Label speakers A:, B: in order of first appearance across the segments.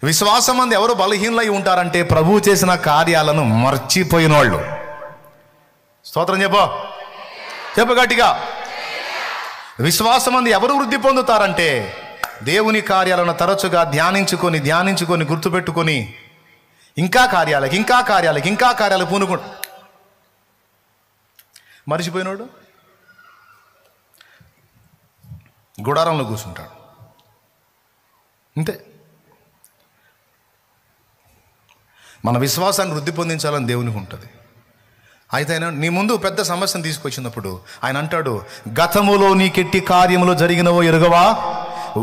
A: విశ్వాసం మంది ఎవరు బలహీనలై ఉంటారంటే ప్రభువు చేసిన కార్యాలను మర్చిపోయిన వాళ్ళు. స్తోత్రం చెప్పు గట్టిగా. విశ్వాసం మంది ఎవరు వృద్ధి పొందుతారంటే దేవుని కార్యాలను తరచుగా ధ్యానించుకొని గుర్తుపెట్టుకొని ఇంకా కార్యాలకు పూనుకుంటు. మర్చిపోయినోడు గుడారంలో కూర్చుంటాడు అంతే. మన విశ్వాసాన్ని వృద్ధి పొందించాలని దేవునికి ఉంటుంది. అయితే ఆయన నీ ముందు పెద్ద సమస్యను తీసుకొచ్చినప్పుడు ఆయన అంటాడు, గతములో నీకెట్టి కార్యములు జరిగినవో ఎరుగవా,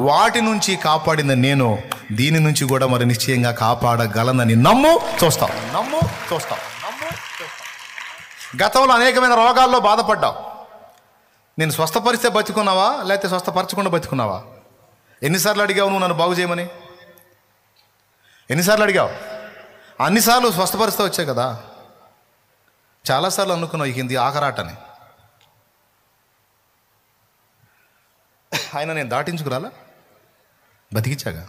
A: వాటి నుంచి కాపాడిన నేను దీని నుంచి కూడా మరి నిశ్చయంగా కాపాడగలనని నమ్ము చూస్తావు. గతంలో అనేకమైన రోగాల్లో బాధపడ్డావు. నేను స్వస్థపరిస్తే బతుకున్నావా లేకపోతే స్వస్థపరచకుండా బతుకున్నావా? ఎన్నిసార్లు అడిగావు నువ్వు నన్ను బాగు చేయమని? ఎన్నిసార్లు అడిగావు? అన్నిసార్లు స్వస్థపరిస్తే వచ్చాయి కదా. చాలాసార్లు అనుకున్నావు ఇక ఇది ఆఖరాటని. ఆయన నేను దాటించుకురాలా, బతికిచ్చాగా.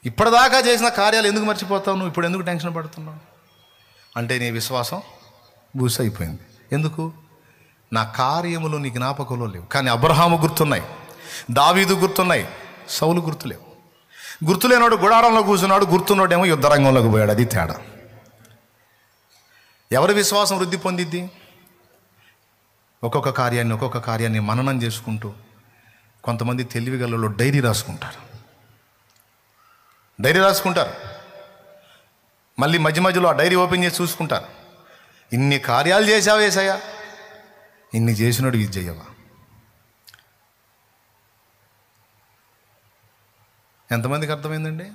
A: ఇప్పటిదాకా చేసిన కార్యాలు ఎందుకు మర్చిపోతావు నువ్వు? ఇప్పుడు ఎందుకు టెన్షన్ పడుతున్నావు అంటే నీ విశ్వాసం బూస్ అయిపోయింది. ఎందుకు? నా కార్యములు నీ జ్ఞాపకంలో లేవు. కానీ అబ్రహాము గుర్తున్నాయి, దావీదు గుర్తున్నాయి, సౌలు గుర్తులేవు. గుర్తులేనాడు గుడారంలో కూర్చున్నాడు, గుర్తున్నోడేమో యుద్ధరంగంలోకి పోయాడు. అది తేడా. ఎవరి విశ్వాసం వృద్ధి పొందిద్ది? ఒక్కొక్క కార్యాన్ని మననం చేసుకుంటూ. కొంతమంది తెలివిగలలో డైరీ రాసుకుంటారు. మళ్ళీ మధ్యలో ఆ డైరీ ఓపెన్ చేసి చూసుకుంటారు. ఇన్ని కార్యాలు చేశావు యేసయ్యా, ఇన్ని చేసినాడు ఇది చెయ్యవా? ఎంతమందికి అర్థమైందండి?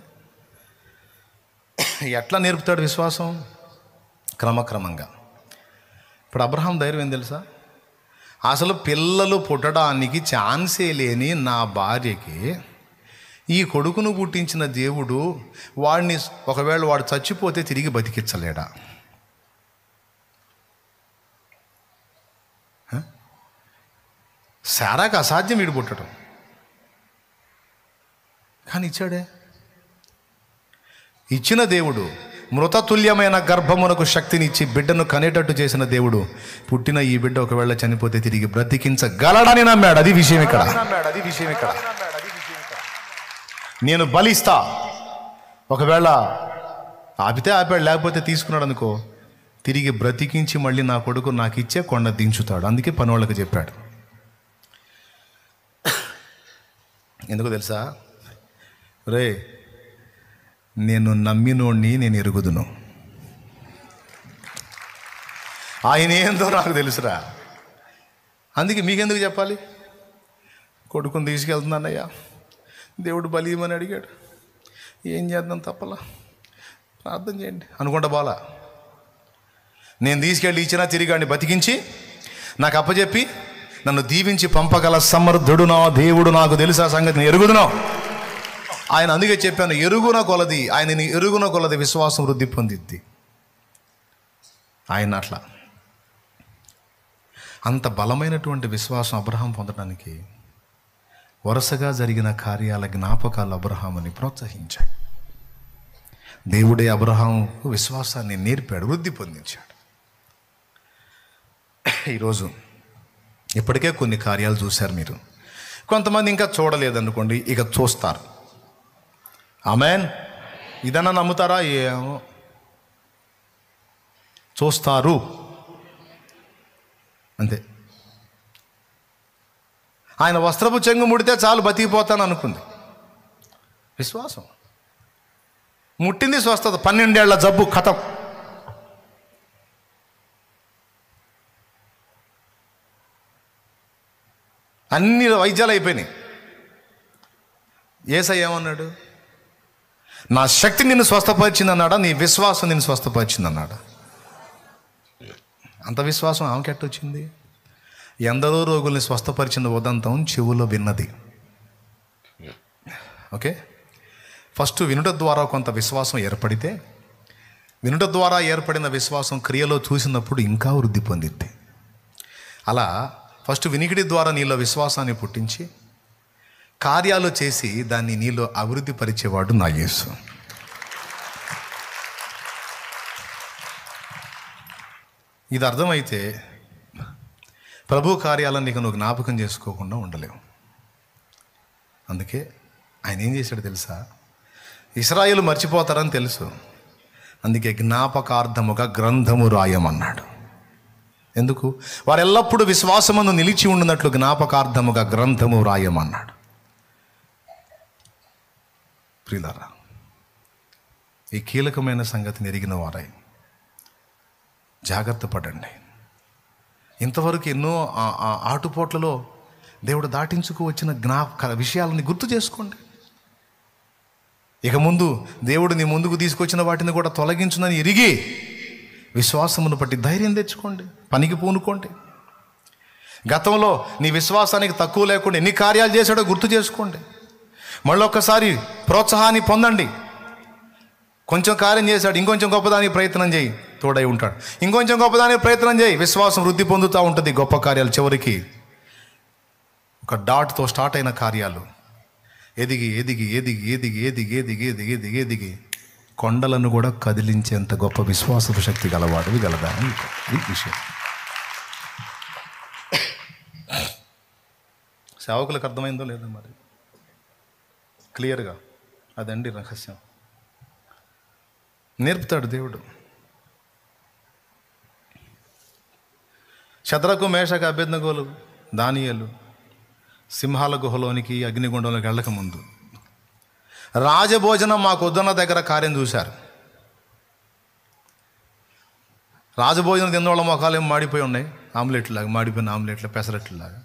A: ఎట్లా నేర్పుతాడు విశ్వాసం? క్రమక్రమంగా. ఇప్పుడు అబ్రహాం ధైర్యం ఏం తెలుసా? అసలు పిల్లలు పుట్టడానికి ఛాన్సే లేని నా భార్యకి ఈ కొడుకును పుట్టించిన దేవుడు వాడిని ఒకవేళ వాడు చచ్చిపోతే తిరిగి బతికించలేడా? శారాకు అసాధ్యం వీడు పుట్టడం, కానీ ఇచ్చాడే. ఇచ్చిన దేవుడు మృతతుల్యమైన గర్భమునకు శక్తినిచ్చి బిడ్డను కనేటట్టు చేసిన దేవుడు పుట్టిన ఈ బిడ్డ ఒకవేళ చనిపోతే తిరిగి బ్రతికించగలడని నమ్మాడు. అది విషయం ఇక్కడ. నేను బలిస్తా, ఒకవేళ ఆపితే ఆపాడు, లేకపోతే తీసుకున్నాడు అనుకో, తిరిగి బ్రతికించి మళ్ళీ నా కొడుకు నాకు ఇచ్చే కొండ దించుతాడు. అందుకే పనోళ్ళకి చెప్పాడు. ఎందుకు తెలుసా? రే, నేను నమ్మినోడిని నేను ఎరుగుదును, ఆయన ఏందో నాకు తెలుసురా. అందుకే మీకెందుకు చెప్పాలి? కొడుకుని తీసుకెళ్తున్నానయ్యా, దేవుడు బలియమని అడిగాడు, ఏం చేద్దాం తప్పలా, ప్రార్థన చేయండి అనుకుంటా. బాలా నేను తీసుకెళ్ళి ఇచ్చినా తిరిగాడిని బతికించి నాకు అప్పచెప్పి నన్ను దీవించి పంపగల సమర్థుడు నా దేవుడు నాకు తెలుసా సంగతి, నేను ఎరుగుదును ఆయన. అందుకే చెప్పాను, ఆయనని ఎరుగున కొలది విశ్వాసం వృద్ధి పొందిద్ది. ఆయన అట్లా అంత బలమైనటువంటి విశ్వాసం అబ్రహాం పొందడానికి వరుసగా జరిగిన కార్యాల జ్ఞాపకాలు అబ్రహాముని ప్రోత్సహించాయి. దేవుడే అబ్రహాముకు విశ్వాసాన్ని నేర్పాడు, వృద్ధి పొందించాడు. ఈరోజు ఇప్పటికే కొన్ని కార్యాలు చూశారు మీరు. కొంతమంది ఇంకా చూడలేదనుకోండి, ఇక చూస్తారు. ఆమేన్. ఇదన్నా నమ్ముతారా? ఏమో, చూస్తారు అంతే. ఆయన వస్త్రపు చెంగు ముడితే చాలు బతికిపోతాను అనుకుంది. విశ్వాసం ముట్టింది, స్వస్థత. 12 ఏళ్ల జబ్బు ఖతం. అన్ని వైద్యాలు అయిపోయినాయి. యేసయ్య ఏమన్నాడు? నా శక్తి నిన్ను స్వస్థపరిచింది అన్నాడా? నీ విశ్వాసం నిన్ను స్వస్థపరిచింది అన్నాడా? అంత విశ్వాసం ఆమెకి ఎట్టొచ్చింది? ఎందరో రోగుల్ని స్వస్థపరిచిన ఉదంతం చెవులో విన్నది. ఓకే, ఫస్ట్ వినుట ద్వారా కొంత విశ్వాసం ఏర్పడితే, వినుట ద్వారా ఏర్పడిన విశ్వాసం క్రియలో చూసినప్పుడు ఇంకా వృద్ధి పొందిద్ది. అలా ఫస్ట్ వినికిడి ద్వారా నీలో విశ్వాసాన్ని పుట్టించి కార్యాలు చేసి దాన్ని నీలో అభివృద్ధి పరిచేవాడు నా యేసు. ఇది అర్థమైతే ప్రభు కార్యాలను నీకు నువ్వు జ్ఞాపకం చేసుకోకుండా ఉండలేవు. అందుకే ఆయన ఏం చేశాడు తెలుసా? ఇశ్రాయేలు మర్చిపోతారని తెలుసు, అందుకే జ్ఞాపకార్థముగా గ్రంథము రాయమన్నాడు. ఎందుకు? వారు ఎల్లప్పుడూ విశ్వాసమందు నిలిచి ఉండినట్లు జ్ఞాపకార్థముగా గ్రంథము రాయమన్నాడు. ప్రియులారా, ఈ కీలకమైన సంగతిని ఎరిగిన వారై జాగ్రత్త పడండి. ఇంతవరకు ఎన్నో ఆటుపోట్లలో దేవుడు దాటించుకు వచ్చిన విషయాలని గుర్తు చేసుకోండి. ఇక ముందు దేవుడు నీ ముందుకు తీసుకొచ్చిన వాటిని కూడా తొలగించునని ఎరిగి విశ్వాసమును బట్టి ధైర్యం తెచ్చుకోండి, పనికి పూనుకోండి. గతంలో నీ విశ్వాసానికి తక్కువ లేకుండా ఎన్ని కార్యాలు చేశాడో గుర్తు చేసుకోండి. మళ్ళొక్కసారి ప్రోత్సాహాన్ని పొందండి. కొంచెం కార్యం చేశాడు, ఇంకొంచెం గొప్పదానికి ప్రయత్నం చేయి, తోడై ఉంటాడు. ఇంకొంచెం గొప్పదానికి ప్రయత్నం చేయి, విశ్వాసం వృద్ధి పొందుతూ ఉంటుంది. గొప్ప కార్యాలు చివరికి ఒక డాట్తో స్టార్ట్ అయిన కార్యాలు ఎదిగి ఎదిగి ఎదిగి ఎదిగి ఎదిగి ఎదిగి ఎదిగి ఎదిగి ఎదిగి కొండలను కూడా కదిలించేంత గొప్ప విశ్వాసపు శక్తి గలవాడు గలదా ఈ విషయం. సేవకులకు అర్థమైందో లేదో మరి క్లియర్గా అదండి రహస్యం. నేర్పుతాడు దేవుడు. శద్రకు, మేషకు, అబేద్నెగోలు, దానియేలు సింహాల గుహలోనికి అగ్నిగుండంలోకి వెళ్ళక ముందు రాజభోజనం మాకు వద్దన్న దగ్గర కార్యం చూశారు. రాజభోజనం తిన్నోళ్ళ మొఖాలు ఏం మాడిపోయి ఉన్నాయి, ఆమ్లెట్లాగా మాడిపోయిన ఆమ్లెట్ల పెసరట్లాగా.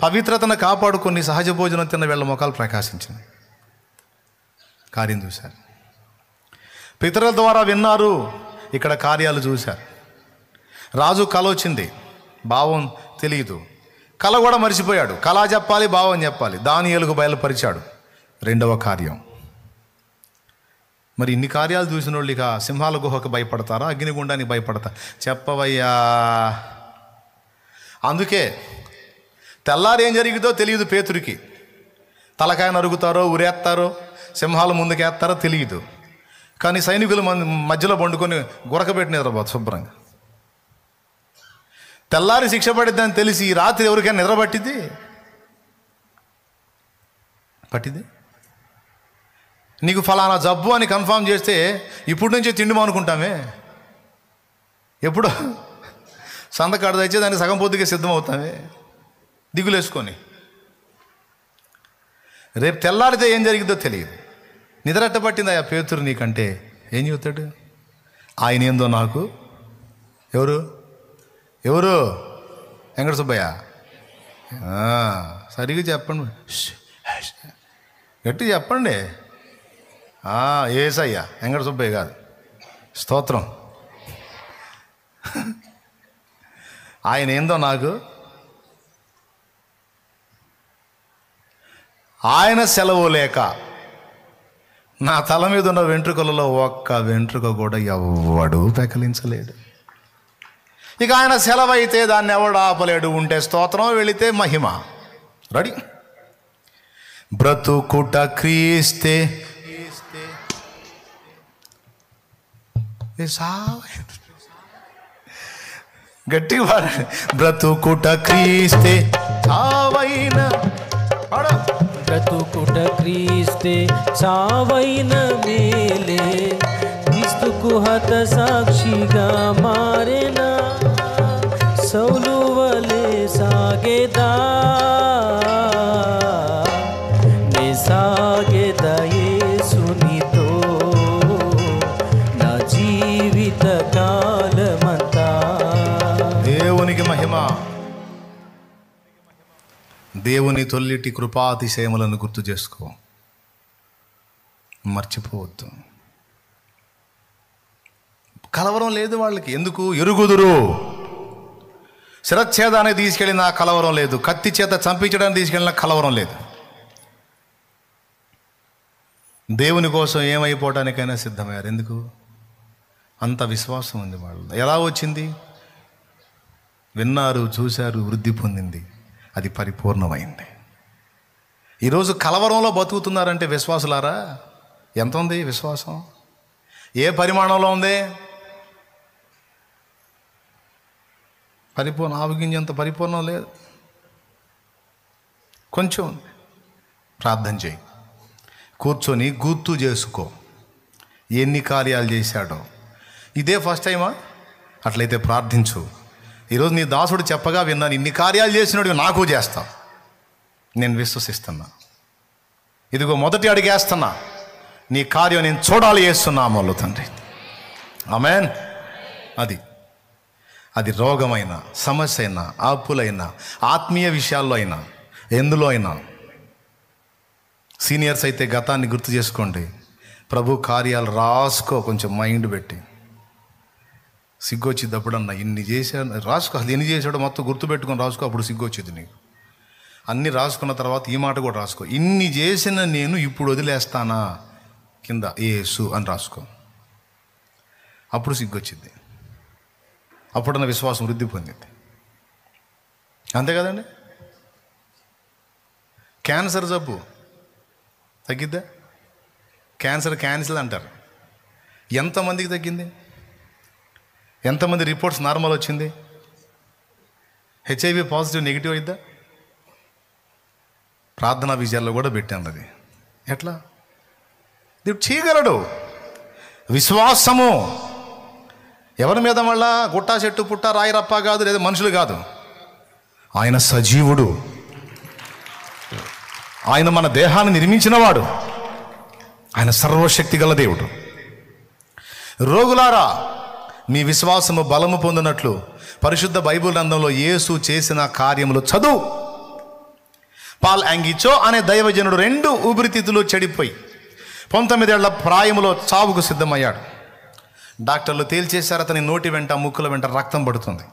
A: పవిత్రతను కాపాడుకొని సహజ భోజనం తిన్న వీళ్ళ మొఖాలు ప్రకాశించింది. కార్యం చూశారు. పితరుల ద్వారా విన్నారు, ఇక్కడ కార్యాలు చూశారు. రాజు కల వచ్చింది, భావం తెలియదు, కళ కూడా మర్చిపోయాడు. కళ చెప్పాలి, భావం చెప్పాలి. దానియేలుకు బయలుపరిచాడు రెండవ కార్యం. మరి ఇన్ని కార్యాలు చూసిన వాళ్ళు ఇక సింహాల గుహకు భయపడతారా, అగ్నిగుండానికి భయపడతారా? చెప్పవయ్యా. అందుకే తెల్లారి ఏం జరిగిందో తెలియదు పేతురికి. తలకాయ నరుగుతారో, ఉరేస్తారో, సింహాల ముందుకేస్తారో తెలియదు. కానీ సైనికులు మధ్యలో పండుకొని గురకబెట్టి నిద్రపోదు శుభ్రంగా. తెల్లారి శిక్ష పడిద్దని తెలిసి ఈ రాత్రి ఎవరికైనా నిద్ర పట్టింది? నీకు ఫలానా జబ్బు అని కన్ఫామ్ చేస్తే ఇప్పుడు నుంచే తిండి మానుకుంటామే. ఎప్పుడో సందకాడ తెచ్చే దానికి సగం పొద్దుగా సిద్ధమవుతామే దిగులేసుకొని. రేపు తెల్లారితే ఏం జరిగిందో తెలియదు. నిద్రట్ట పట్టింది ఆ పేతురు నీకంటే ఏం చెబుతాడు? ఆయన ఏందో నాకు ఎవరు వెంకట సుబ్బయ్య, సరిగ్గా చెప్పండి, గట్టి చెప్పండి. ఏసయ్య, వెంకట సుబ్బయ్య కాదు. స్తోత్రం. ఆయన ఏందో నాకు, ఆయన సెలవు లేక నా తల మీద ఉన్న వెంట్రుకలలో ఒక్క వెంట్రుక కూడా ఎవ్వడూ పెకలించలేడు. ఇక ఆయన సెలవు అయితే దాన్ని ఎవడు ఆపలేడు. ఉంటే స్తోత్రం, వెళితే మహిమ. రెడీ. బ్రతుకుట క్రీస్తే గట్టి బ్రతుకుట క్రీస్తే చావైన,
B: బ్రతుకుట క్రీస్తే చావైన మేలే, క్రీస్తుకు హత సాక్షిగా మారెనా, సౌలు వలె సాగేదా నే సాగేదా యేసునితో నా జీవిత కాలమంతా.
A: దేవునికి మహిమ. దేవుని తొల్లిటి కృపాతిశయములను గుర్తు చేసుకో, మర్చిపోవద్దు. కలవరం లేదు వాళ్ళకి. ఎందుకు? ఎరుగుదురు. శిరచ్ఛేదాన్ని తీసుకెళ్ళిన కలవరం లేదు, కత్తి చేత చంపించడానికి తీసుకెళ్ళిన కలవరం లేదు. దేవుని కోసం ఏమైపోవటానికైనా సిద్ధమయ్యారు. ఎందుకు? అంత విశ్వాసం ఉంది వాళ్ళు. ఎలా వచ్చింది? విన్నారు, చూశారు, వృద్ధి పొందింది. అది పరిపూర్ణమైంది. ఈరోజు కలవరంలో బతుకుతున్నారంటే విశ్వాసులారా, ఎంత ఉంది విశ్వాసం? ఏ పరిమాణంలో ఉంది? పరిపూర్ణ ఆవగింజంత పరిపూర్ణం లేదు, కొంచెం ఉంది. ప్రార్థన చేయి, కూర్చొని గుర్తు చేసుకో ఎన్ని కార్యాలు చేశాడో. ఇదే ఫస్ట్ టైమా? అట్లయితే ప్రార్థించు. ఈరోజు నీ దాసుడు చెప్పగా విన్నాను, ఇన్ని కార్యాలు చేసినట్టు నాకు చేస్తా. నేను విశ్వసిస్తున్నా. ఇదిగో మొదటి అడిగేస్తున్నా, నీ కార్యం నేను చూడాలి చేస్తున్నామో తండ్రి. ఆమేన్. అది రోగమైన, సమస్య అయినా, అప్పులైనా, ఆత్మీయ విషయాల్లో అయినా, ఎందులో అయినా. సీనియర్స్ అయితే గతాన్ని గుర్తు చేసుకోండి. ప్రభు కార్యాలు రాసుకో, కొంచెం మైండ్ పెట్టి. సిగ్గొచ్చిద్దప్పుడన్నా ఇన్ని చేశాను రాసుకో. అసలు ఎన్ని చేశాడో మొత్తం గుర్తుపెట్టుకొని రాసుకో, అప్పుడు సిగ్గొచ్చింది నీకు. అన్నీ రాసుకున్న తర్వాత ఈ మాట కూడా రాసుకో, ఇన్ని చేసిన నేను ఇప్పుడు వదిలేస్తానా, కింద యేసు అని రాసుకో. అప్పుడు సిగ్గొచ్చింది, అప్పుడున్న విశ్వాసం వృద్ధి పొందింది. అంతే కదండి. క్యాన్సర్ జబ్బు తగ్గిద్దా? క్యాన్సర్ క్యాన్సిల్ అంటారు. ఎంతమందికి తగ్గింది? ఎంతమంది రిపోర్ట్స్ నార్మల్ వచ్చింది? హెచ్ఐవి పాజిటివ్ నెగిటివ్ అయిద్దా? ప్రార్థనా విజయాల్లో కూడా పెట్టాను. అది ఎట్లా? దేవుడు చేయగలడు. విశ్వాసము ఎవరి మీద? మళ్ళా గుట్టా చెట్టు పుట్ట రాయి రప్ప కాదు, లేదా మనుషులు కాదు. ఆయన సజీవుడు, ఆయన మన దేహాన్ని నిర్మించినవాడు, ఆయన సర్వశక్తి గల దేవుడు. రోగులారా, మీ విశ్వాసము బలము పొందినట్లు పరిశుద్ధ బైబిల్ గ్రంథంలో యేసు చేసిన కార్యములు చదువు. పాల్ యాంగిచో అనే దైవజనుడు 2 ఊపిరితిత్తులు చెడిపోయి 19 ఏళ్ల ప్రాయములో చావుకు సిద్ధమయ్యాడు. డాక్టర్లు తేల్చేశారు, అతని నోటి వెంట, ముక్కుల వెంట రక్తం పడుతుంది.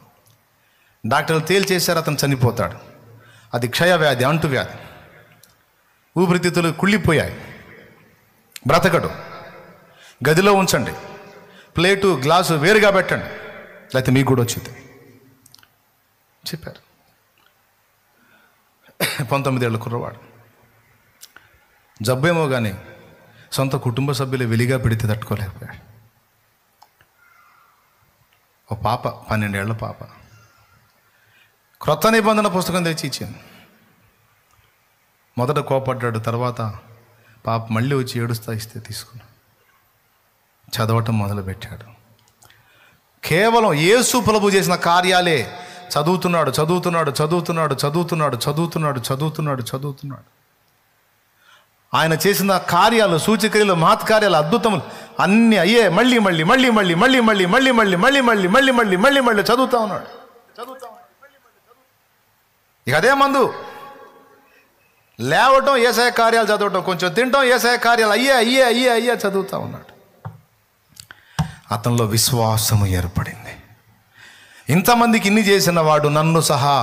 A: డాక్టర్లు తేల్చేశారు, అతను చనిపోతాడు. అది క్షయవ్యాధి, అంటువ్యాధి. ఊపిరితిత్తులు కుళ్ళిపోయాయి, బ్రతకడు. గదిలో ఉంచండి, ప్లేటు గ్లాసు వేరుగా పెట్టండి, లేకపోతే మీకు కూడా వచ్చింది చెప్పారు. 19 ఏళ్ళ కుర్రవాడు. జబ్బేమో కానీ సొంత కుటుంబ సభ్యులు వెలిగా పెడితే తట్టుకోలేకపోయాడు. ఒక పాప, 12 ఏళ్ల పాప, క్రొత్త నిబంధన పుస్తకం తెచ్చి ఇచ్చింది. మొదట కోపడ్డాడు, తర్వాత పాప మళ్ళీ వచ్చి ఏడుస్తా ఇస్తే తీసుకున్నాడు, చదవటం మొదలుపెట్టాడు. కేవలం యేసు ప్రభు చేసిన కార్యాలే చదువుతున్నాడు చదువుతున్నాడు చదువుతున్నాడు చదువుతున్నాడు చదువుతున్నాడు చదువుతున్నాడు చదువుతున్నాడు. ఆయన చేసిన కార్యాలు, సూచక్రియలు, మహత్కార్యాలు, అద్భుతములు అన్నీ అయ్యే మళ్ళీ మళ్ళీ మళ్ళీ మళ్ళీ మళ్ళీ మళ్ళీ మళ్ళీ మళ్ళీ మళ్ళీ మళ్ళీ మళ్ళీ మళ్ళీ మళ్ళీ మళ్ళీ చదువుతా ఉన్నాడు. ఇక అదే మందు. లేవటం యేసయ్య కార్యాలు చదవటం, కొంచెం తినటం యేసయ్య కార్యాలు, అయ్యే అయ్యే అయ్యే అయ్యే చదువుతూ ఉన్నాడు. అతనిలో విశ్వాసము ఏర్పడింది. ఇంతమందికి ఇన్ని చేసిన వాడు నన్ను సహా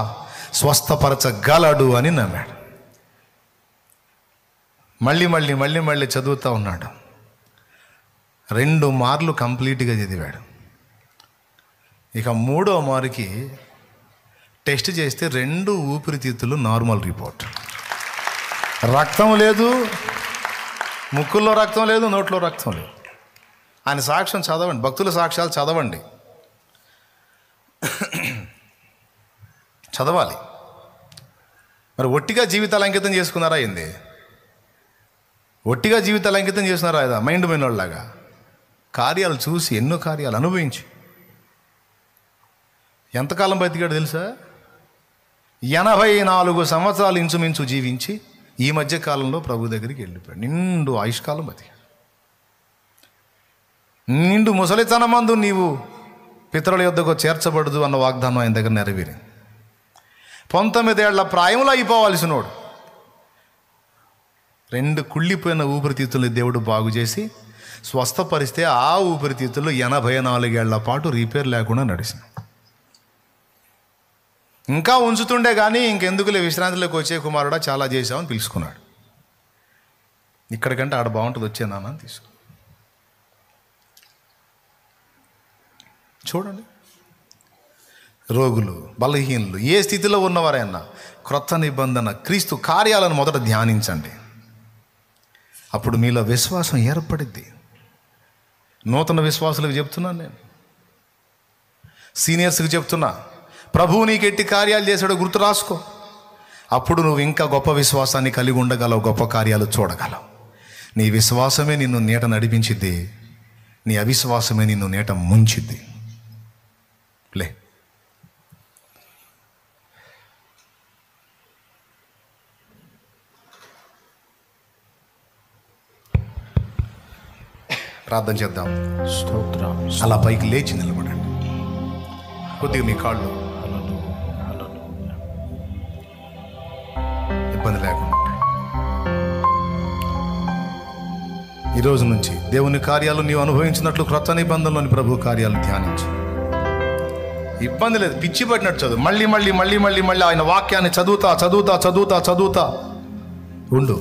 A: స్వస్థపరచగలడు అని నమ్మాడు. మళ్ళీ మళ్ళీ మళ్ళీ మళ్ళీ చదువుతూ ఉన్నాడు. 2 మార్లు కంప్లీట్గా చదివాడు. ఇక 3వ మారుకి టెస్ట్ చేస్తే 2 ఊపిరితిత్తులు నార్మల్ రిపోర్ట్. రక్తం లేదు, ముక్కుల్లో రక్తం లేదు, నోట్లో రక్తం లేదు. ఆయన సాక్ష్యం చదవండి, భక్తుల సాక్ష్యాలు చదవండి, చదవాలి. మరి ఒట్టిగా జీవితాలు అంకితం చేసుకున్నారా ఏంది? ఒట్టిగా జీవితాలు అంకితం చేస్తున్నారా ఏదా మైండ్ పోయినోళ్ళలాగా? కార్యాలు చూసి, ఎన్నో కార్యాలు అనుభవించి ఎంతకాలం బతికాడు తెలుసా? 84 సంవత్సరాలు ఇంచుమించు జీవించి ఈ మధ్య కాలంలో ప్రభు దగ్గరికి వెళ్ళిపోయాడు. నిండు ఆయుష్కాలం బతికాడు. నిండు ముసలితనమందు నీవు పితరుల యొద్దకు చేర్చబడదు అన్న వాగ్దానం ఆయన దగ్గర నెరవేరింది. 19 ఏళ్ల ప్రాయంలో అయిపోవాల్సినోడు 2 కుళ్ళిపోయిన ఊపిరితిత్తుల్ని దేవుడు బాగు చేసి స్వస్థపరిస్తే ఆ ఊపిరితిత్తులు 84 ఏళ్ల పాటు రిపేర్ లేకుండా నడిచింది. ఇంకా ఉంచుతుండే కానీ ఇంకెందుకులే విశ్రాంతిలోకి వచ్చే కుమారుడా చాలా చేశామని పిలుచుకున్నాడు. ఇక్కడికంటే ఆడ బాగుంటుంది, వచ్చేదానా అని తీసుకు. చూడండి, రోగులు, బలహీనులు, ఏ స్థితిలో ఉన్నవారైనా క్రొత్త నిబంధన క్రీస్తు కార్యాలను మొదట ధ్యానించండి. అప్పుడు మీలో విశ్వాసం ఏర్పడిద్ది. నూతన విశ్వాసులకు చెప్తున్నాను, నేను సీనియర్స్కి చెప్తున్నా, ప్రభువు నీకు ఎట్టి కార్యాలు చేశాడో గుర్తు రాసుకో. అప్పుడు నువ్వు ఇంకా గొప్ప విశ్వాసాన్ని కలిగి ఉండగలవు, గొప్ప కార్యాలు చూడగలవు. నీ విశ్వాసమే నిన్ను నీట నడిపించిద్ది, నీ అవిశ్వాసమే నిన్ను నీట ముంచిద్ది. లే, ప్రార్థన చేద్దాం.
B: స్తోత్రం.
A: అలా పైకి లేచి నిలబడండి. కొద్దిగా మీ కాళ్ళు ఇబ్బంది లేకుండా. ఈరోజు నుంచి దేవుని కార్యాలు నీవు అనుభవించినట్లు క్రొత్త నిబంధనలోని ప్రభు కార్యాలు ధ్యానించు. ఇబ్బంది లేదు, పిచ్చి పట్టినట్టు చదువు. మళ్ళీ మళ్ళీ మళ్ళీ మళ్ళీ మళ్ళీ ఆయన వాక్యాన్ని చదువుతా చదువుతా చదువుతా చదువుతా ఉండు.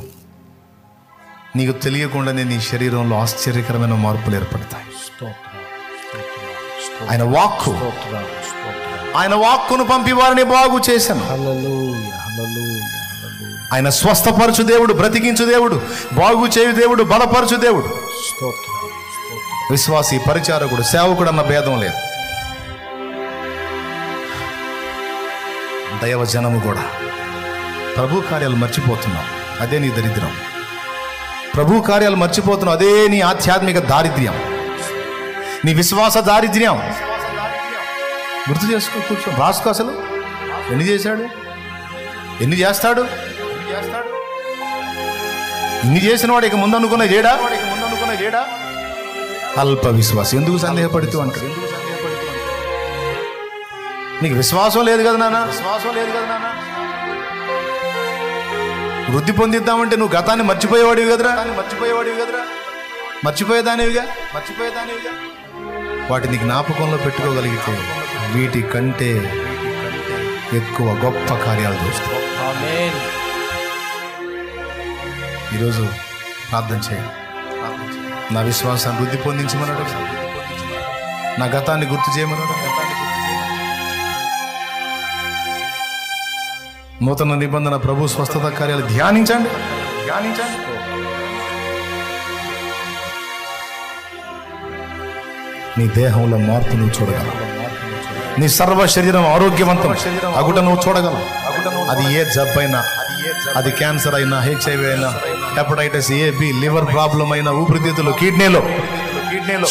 A: నీకు తెలియకుండానే నీ శరీరంలో ఆశ్చర్యకరమైన మార్పులు ఏర్పడతాయి. ఆయన వాక్కు, ఆయన వాక్కును పంపి వారిని బాగు చేశాను. ఆయన స్వస్థపరచు దేవుడు, బ్రతికించు దేవుడు, బాగు చేయు దేవుడు, బలపరచు దేవుడు. విశ్వాసి, పరిచారకుడు, సేవకుడు అన్న భేదం లేదు. దైవ జనము కూడా ప్రభు కార్యాలు మర్చిపోతున్నాం, అదే నీ దరిద్రం. ప్రభు కార్యాలు మర్చిపోతున్నావు, అదే నీ ఆధ్యాత్మిక దారిద్ర్యం, నీ విశ్వాస దారిద్ర్యం. గుర్తు చేసుకో, కూర్చో, రాసుకో. అసలు ఎన్ని చేశాడు, ఎన్ని చేస్తాడు, ఇన్ని చేసిన వాడు ఇక ముందు అనుకున్న చేయడా? అల్ప విశ్వాసం. ఎందుకు సందేహపడుతూ అంటాడు? నీకు విశ్వాసం లేదు కదా నాన్న, విశ్వాసం లేదు కదా నాన్న. వృద్ధి పొందిద్దామంటే నువ్వు గతాన్ని మర్చిపోయేవాడివి కదరా, మర్చిపోయేదానివిగా. వాటిని జ్ఞాపకంలో పెట్టుకోగలిగితే వీటి కంటే ఎక్కువ గొప్ప కార్యాలు చూస్తావు. ఈరోజు ప్రార్థన చేయండి. నా విశ్వాసాన్ని వృద్ధి పొందించమన్నాడు, నా గతాన్ని గుర్తు చేయమన్నాడు. నూతన నిబంధన ప్రభు స్వస్థత కార్యాలు ధ్యానించండి. నీ దేహంలో మార్పు నువ్వు చూడగలవు. నీ సర్వ శరీరం ఆరోగ్యవంతం అగుట నువ్వు చూడగలవు. అది ఏ జబ్బైనా, అది క్యాన్సర్ అయినా, HIV అయినా, hepatitis A, B, liver problem అయినా, ఊపిరితిత్తులు, కిడ్నీలో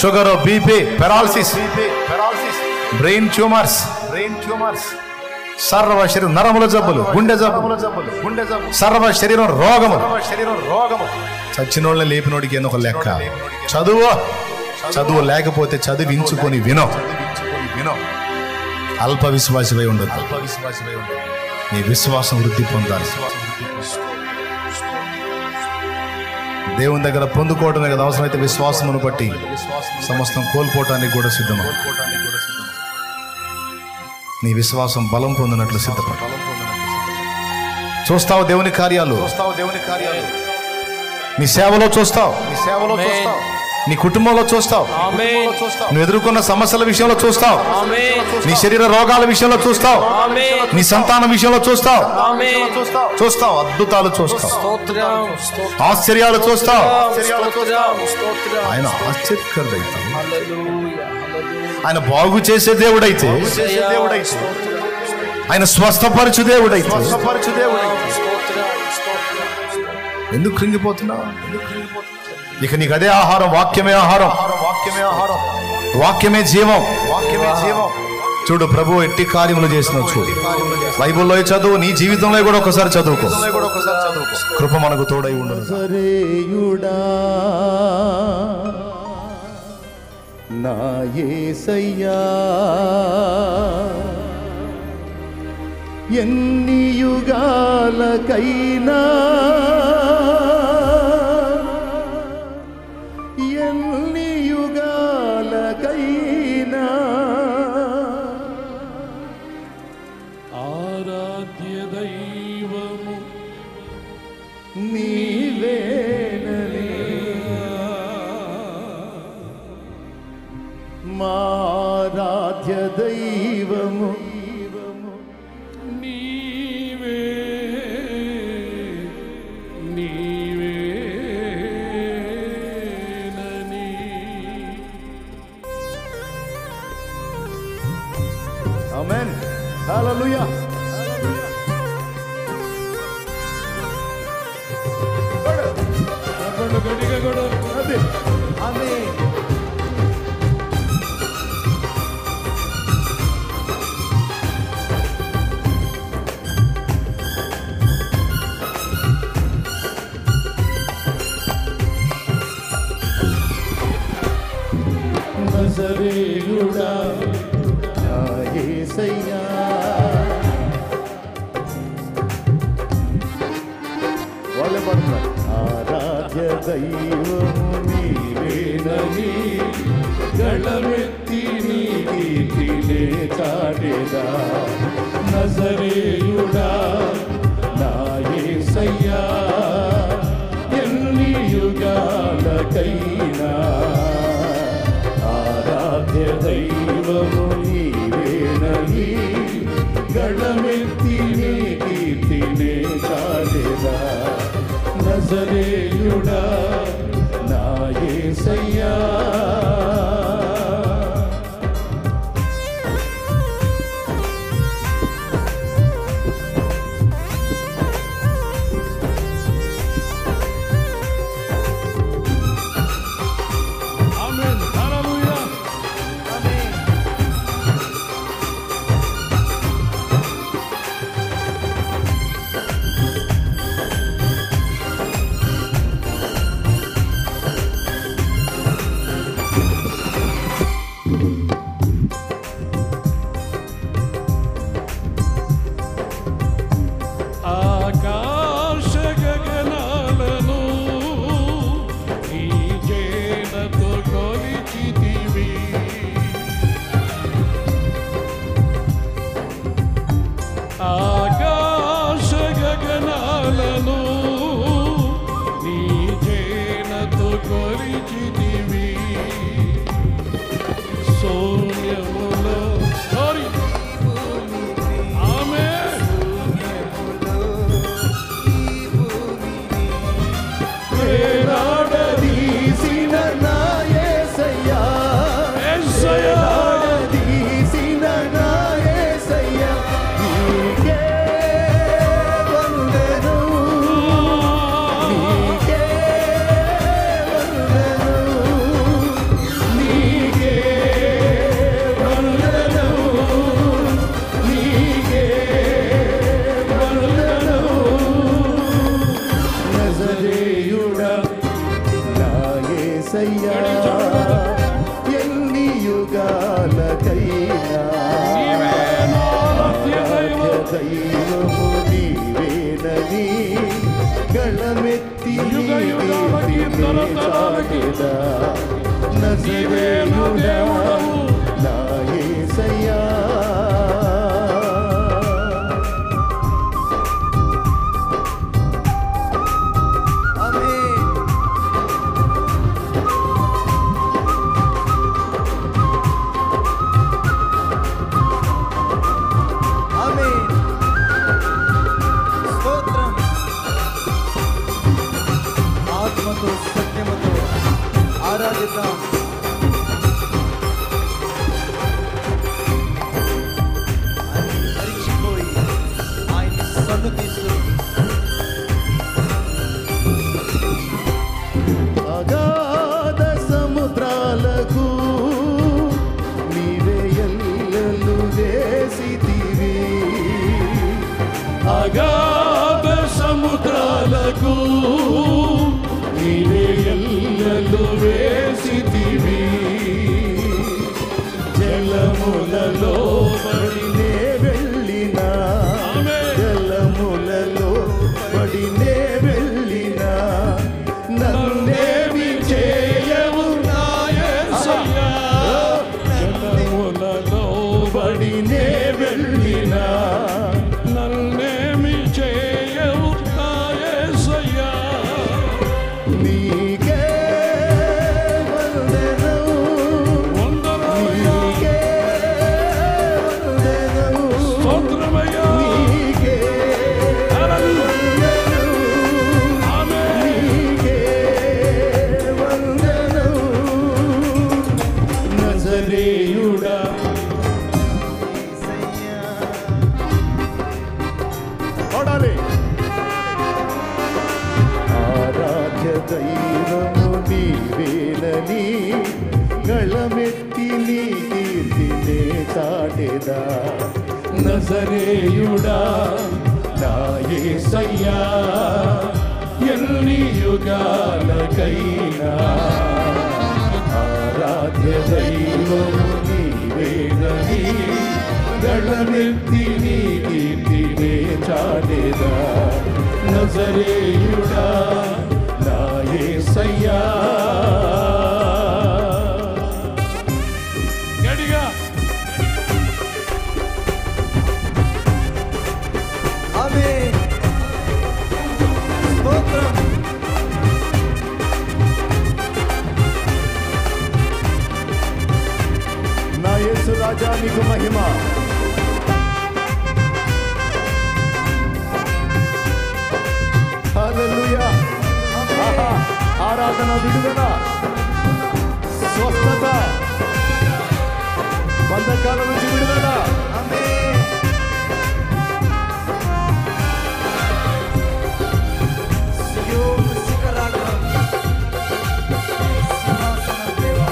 A: sugar, BP, paralysis, brain tumours, సర్వ శరీరం నరముల జబ్బులు, గుండె జబ్బులు, సర్వ శరీరం రోగములు. చచ్చినోళ్ళని లేపినోడికి ఏదో ఒక లెక్క. చదువు లేకపోతే చదివించుకొని వినో. అల్ప విశ్వాసమై ఉండదు. నీ విశ్వాసం వృద్ధి పొందాలి. దేవుని దగ్గర పొందుకోవడమే కదా, అవసరమైతే విశ్వాసమును బట్టి సమస్తం కోల్పోవటానికి కూడా సిద్ధమా. నీ విశ్వాసం బలం పొందినట్లు సిద్ధపడు. చూస్తావు దేవుని కార్యాలు, నీ సేవలో చూస్తావు, నీ కుటుంబంలో చూస్తావు, నువ్వు ఎదుర్కొన్న సమస్యల విషయంలో చూస్తావు, నీ శరీర రోగాల విషయంలో చూస్తావు, నీ సంతానం విషయంలో చూస్తావు, అద్భుతాలు చూస్తావు, ఆశ్చర్యాలు చూస్తావు. ఆయన ఆశ్చర్యకరుడైతే, ఆయన బాగు చేసే దేవుడైతే, ఆయన స్వస్థపరచు దేవుడైతే ఎందుకు కృంగిపోతున్నావు? ఇక నీకు అదే ఆహారం, వాక్యమే ఆహారం, వాక్యమే జీవం. చూడు, ప్రభు ఎట్టి కార్యములు చేసినావు చూడు. బైబిల్లో చదువు, నీ జీవితంలో కూడా ఒకసారి చదువుకో. కృప మనకు తోడై ఉండదు.
C: నా యేసయ్యా, ఎన్ని యుగాలకైనా, ఎన్ని యుగాలకైనా ఆరాధ్య దైవము నీవేనని, మా ఆరాధ్య దైవము హల్లెలూయా. గట్టిగా కొడు. అదే ఆమేన్. నజరేయుడా నా యేసయ్యా, వాళ్ళే పడుతున్నారు. ఆరాధ్య దైవము నీవేనని గళమెత్తి నీ కీర్తినే చాటెదా. నజరేయుడా నా యేసయ్యా, ఎన్ని యుగాలకైనా ఆరాధ్య దైవము నీవేనని గళమెత్తి నీ కీర్తినే చాటెదా. నజరేయుడా నా యేసయ్యా, ఎన్ని యుగాలకైనా దైవము నీవేనని గళమెత్తి చాటెదా. నజరేయుడా నా యేసయ్యా,
B: సత్యముతో ఆరాధిద్దాం. ఆయన మరిచిపోయి ఆయన్ని సన్నుతిస్తూ
C: అగాధ సముద్రాలకు నీవే ఎల్లలు వేసితివి. అగాధ సముద్రాలకు నీవే ఎల్లలు వేసితివి. జలములలో పడినే వెళ్ళినా, జలములలో పడినే వెళ్ళినా నన్నేమి చేయవు నా యేసయ్యా. జలములలో పడినే వెళ్ళినా నన్నేమి చేయవు నా యేసయ్యా. నీకే వందనము, నీకే వందనము, స్తోత్రమయ్యా. నీకే వందనము, నీకే వందనము. నజరేయుడా
D: దైవము నీవేనని గళమెత్తి నీ కీర్తినే చాటెదా.
C: నజరేయుడా నా యేసయ్యా ఎన్ని యుగాలకైనా
D: ఆరాధ్య దైవము నీవేనని
C: గళమెత్తి నీ కీర్తినే చాటెదా. నజరేయుడా నా యేసయ్యా. గట్టిగా
B: ఆమేన్. స్తోత్రం.
D: నా యేసు రాజా నీకు మహిమ. హల్లెలూయా. ఆహా. ఆరాధన, విడుదల, స్వస్థత, బంధకాల నుంచి విడుదల.
B: ఆమేన్. సియోను శిఖరాగ్రం సింహాసనం దేవా.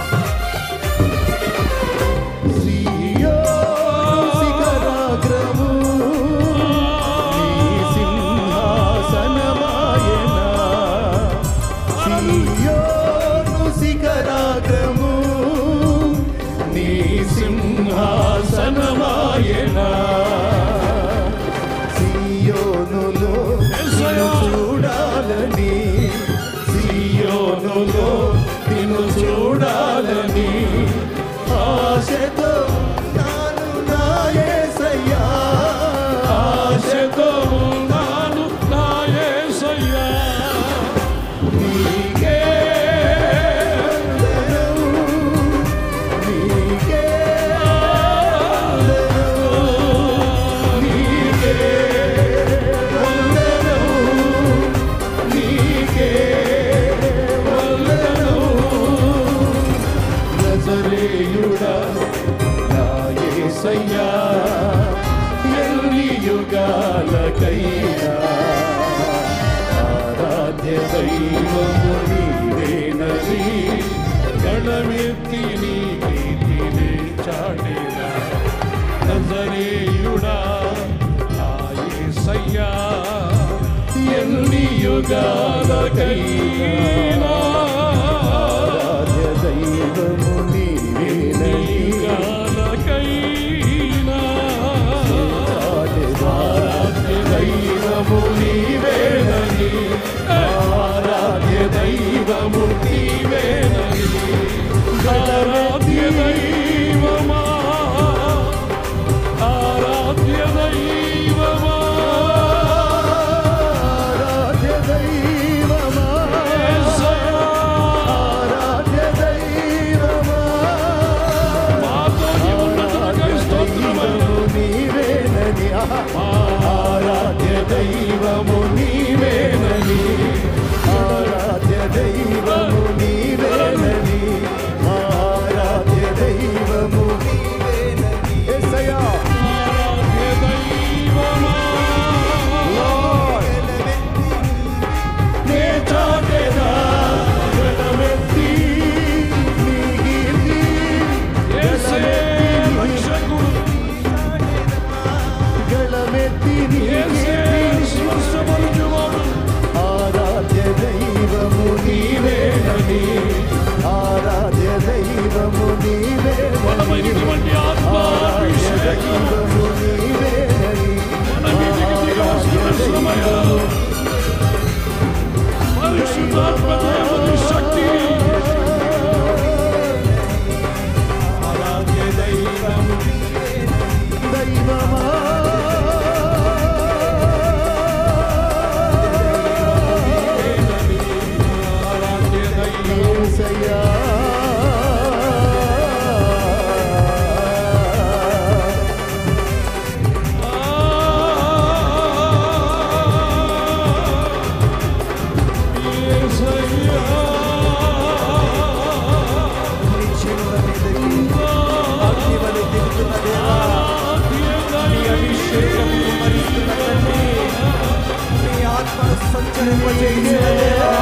D: సియోను శిఖరాగ్రము నీ సింహాసనమాయెనా. సియోను శిఖరాగ్రము నీ
C: సింహాసనమాయెనా.
D: సియోనులో నిన్ను చూడాలని,
C: సియోనులో నిన్ను చూడాలని
D: ఆశతో నాను నా యేసయ్యా.
C: ఆశతో ఉన్నాను నా యేసయ్యా. నీకే
D: నీకే
C: నీకే వందనం. నజరేయుడా నా యేసయ్యా ఎన్ని యుగాలకైనా ఆరాధ్య దైవము నీవేనని గళమెత్తి నీ కీర్తినే చాటెదా. నజరేయుడా నా యేసయ్యా ఎన్ని యుగాలకైనా
D: ఆరాధ్య దైవము నీవేనని
C: యుగాలకైనా
D: చాటెదా.
C: ఆరాధ్య దైవము నీవేనని ఆరాధ్య దైవము నీవేనని ఆరాధ్య దైవమా ఆరాధ్య దైవమా
D: ఆరాధ్య దైవమా,
C: యేసయ్యా.
D: ఆరాధ్య దైవమా,
C: మాతో నీవున్నట్టుగా స్తోత్రమయ్యా.
D: దైవము నీవేనని.
C: ఆరాధ్య దైవము నీవేనని
D: ఆరాధ్య దైవము నీవేనని. ఆరాధ్య దైవము
B: నీవేనని.
D: యేసయ్యా.
C: ఆరాధ్య దైవమా నే చాటెదా. గళమెత్తి
D: నీ కీర్తి
C: యేసే రక్షకుడు.
D: గళమెత్తి నీ
C: యేసే
D: కీర్తి.
C: స్పర్శపరచువాడు.
D: ఆరాధ్య దైవము నీవేనని. ఆరాధ్య దైవము నీవేనని.
C: బలమైనటువంటి
D: ఆరాధ్య
C: ఆత్మాభిషేకం
D: దైవము నీవేనని.
C: మన మీదికి దిగవలసిన సమయం. పరిశుద్ధాత్మ దేవుని శక్తి ఆరాధ్య దైవము
D: దైవమా,
C: ఆరాధ్య దైవము
D: యేసయ్యా.
B: నిత్యముల మీదకి అగ్ని వలె దిగుతున్న దేవా. నీ అభిషేకము కుమ్మరిస్తున్న తండ్రి. నీ ఆత్మను సంచరింపజేసిన దేవా.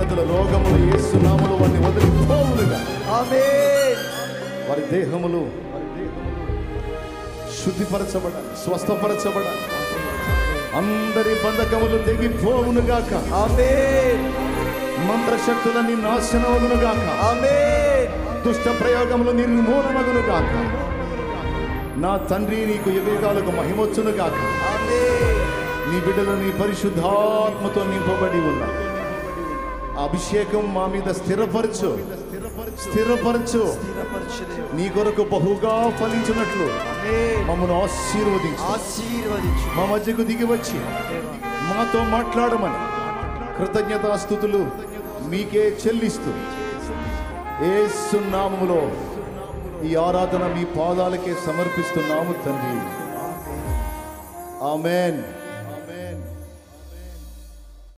D: బలహీనతల రోగములు యేసు నామములో వారిని వదిలిపోవునుగా.
B: ఆమేన్.
D: వారి దేహములు శుద్ధిపరచబడాలి, స్వస్థపరచబడాలి. అందరి బంధకములు తెగిపోవునుగాక.
B: ఆమేన్.
D: మంత్రశక్తులన్నీ నాశనమగునుగాక.
B: ఆమేన్.
D: దుష్ట ప్రయోగములు నిర్మూలమగునుగాక. నా తండ్రి నీకు యుగాలకు మహిమొచ్చునుగాక.
B: ఆమేన్.
D: నీ బిడ్డలు నీ పరిశుద్ధాత్మతో నింపబడి ఉన్నా. ఆ అభిషేకం మా మీద స్థిరపరచు, స్థిరపరచు.
B: స్థిరపరచుదేవా.
D: నీ కొరకు బహుగా ఫలించినట్లు
B: ఆమేన్.
D: మమ్మను ఆశీర్వదించు.
B: ఆశీర్వదించు
D: మా మధ్యకు దిగి వచ్చి
B: దేవా.
D: మాతో మాట్లాడమని కృతజ్ఞతాస్తుతులు మీకే చెల్లిస్తూ యేసు నామములో ఈ ఆరాధన మీ పాదాలకే సమర్పిస్తున్నాము తండ్రి. ఆమేన్.